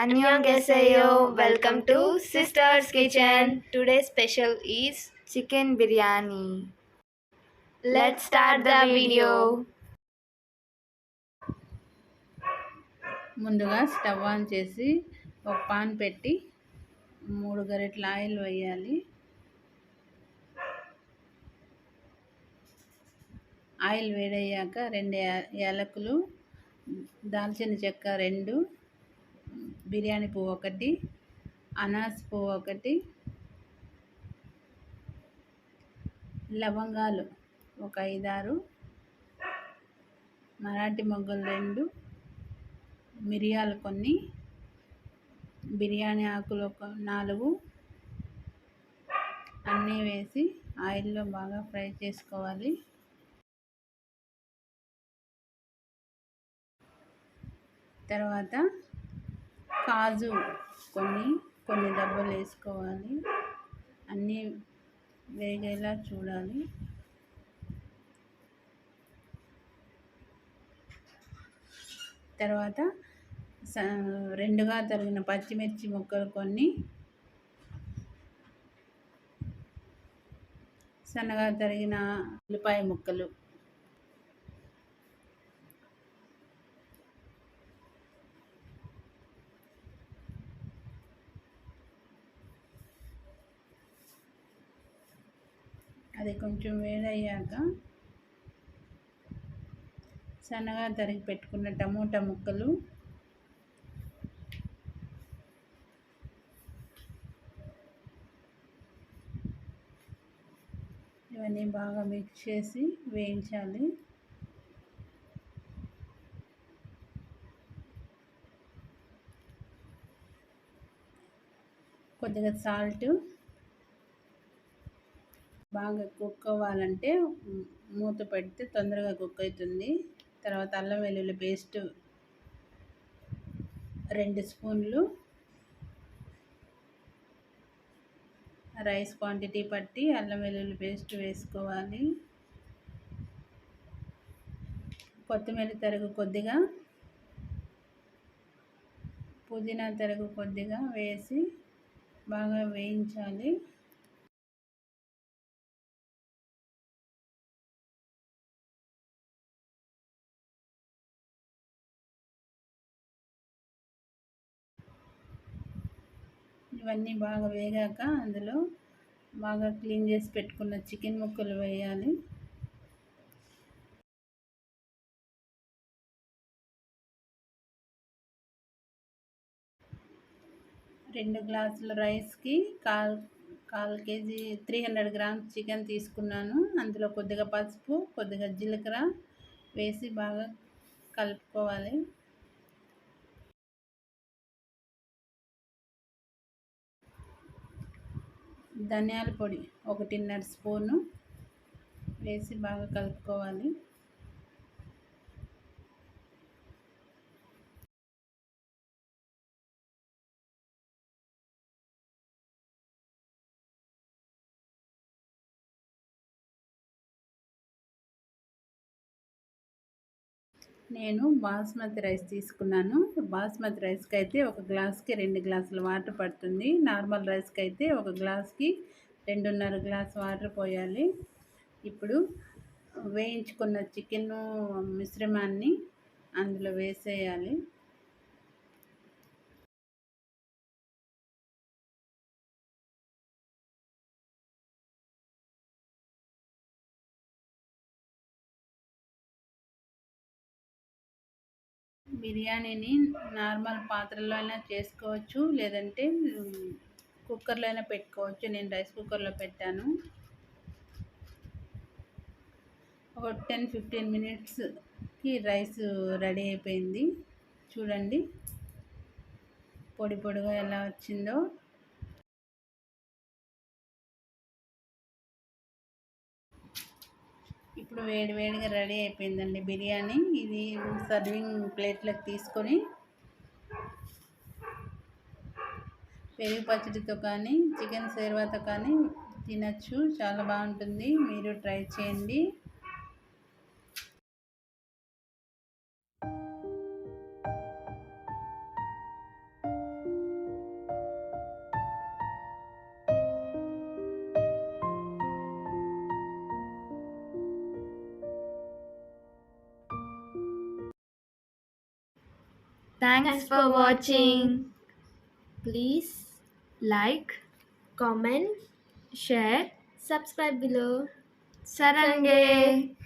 Annyeonghaseyo, welcome to Sister's Kitchen. Today's special is chicken biryani. let's start the video. ముందుగా stove on చేసి ఒక pan పెట్టి 3 గరిటెల oil వేయాలి. Oil వేడయ్యాక 2 యాలకులు, దాల్చిన చెక్క 2, బిర్యానీ పువ్వు 1, అనాస్ పువ్వు 1, లవంగాలు ఒక 5-6, మరాఠీ మొగ్గలు 2, మిరియాలు కొన్ని, బిర్యానీ ఆకులు ఒక 4 అన్నీ వేసి ఆయిల్లో బాగా ఫ్రై చేసుకోవాలి. తర్వాత కాజు కొన్ని దెబ్బలు వేసుకోవాలి. అన్నీ వేగేలా చూడాలి. తర్వాత 2గా తరిగిన పచ్చిమిర్చి ముక్కలు కొన్ని, సన్నగా తరిగిన ఉల్లిపాయ ముక్కలు, అది కొంచెం వేడయ్యాక సన్నగా తరిగి పెట్టుకున్న టమోటా ముక్కలు, ఇవన్నీ బాగా మిక్స్ చేసి వేయించాలి. కొద్దిగా సాల్ట్, బాగా కుక్ అవ్వాలంటే మూత పెడితే తొందరగా కుక్ అవుతుంది. తర్వాత అల్లం వెల్లుల్లి పేస్ట్ 2 స్పూన్లు, రైస్ క్వాంటిటీ పట్టి అల్లం వెల్లుల్లి పేస్ట్ వేసుకోవాలి. కొత్తిమీర తరుగు కొద్దిగా, పుదీనా తరుగు కొద్దిగా వేసి బాగా వేయించాలి. ఇవన్నీ బాగా వేగాక అందులో బాగా క్లీన్ చేసి పెట్టుకున్న చికెన్ ముక్కలు వేయాలి. రెండు గ్లాసుల రైస్కి కాల్ కేజీ 300 గ్రామ్స్ చికెన్ తీసుకున్నాను. అందులో కొద్దిగా పసుపు, కొద్దిగా జీలకర్ర వేసి బాగా కలుపుకోవాలి. ధనియాల పొడి 1.5 స్పూను వేసి బాగా కలుపుకోవాలి. నేను బాస్మతి రైస్ తీసుకున్నాను. బాస్మతి రైస్కి అయితే 1 గ్లాస్కి 2 గ్లాసుల వాటర్ పడుతుంది. నార్మల్ రైస్కి అయితే 1 గ్లాస్కి 2.5 గ్లాస్ వాటర్ పోయాలి. ఇప్పుడు వేయించుకున్న చికెన్ మిశ్రమాన్ని అందులో వేసేయాలి. బిర్యానీని నార్మల్ పాత్రలో అయినా చేసుకోవచ్చు, లేదంటే కుక్కర్లో అయినా పెట్టుకోవచ్చు. నేను రైస్ కుక్కర్లో పెట్టాను. ఒక 10-15 మినిట్స్కి రైస్ రెడీ అయిపోయింది. చూడండి పొడి పొడిగా ఎలా వచ్చిందో. ఇప్పుడు వేడిగా రెడీ అయిపోయిందండి బిర్యానీ. ఇది సర్వింగ్ ప్లేట్లకు తీసుకొని పెరుగు పచ్చడితో కానీ చికెన్ సేర్వాతో కానీ తినచ్చు. చాలా బాగుంటుంది. మీరు ట్రై చేయండి. Thanks for watching. Please Like, comment, share, subscribe below. Sarange.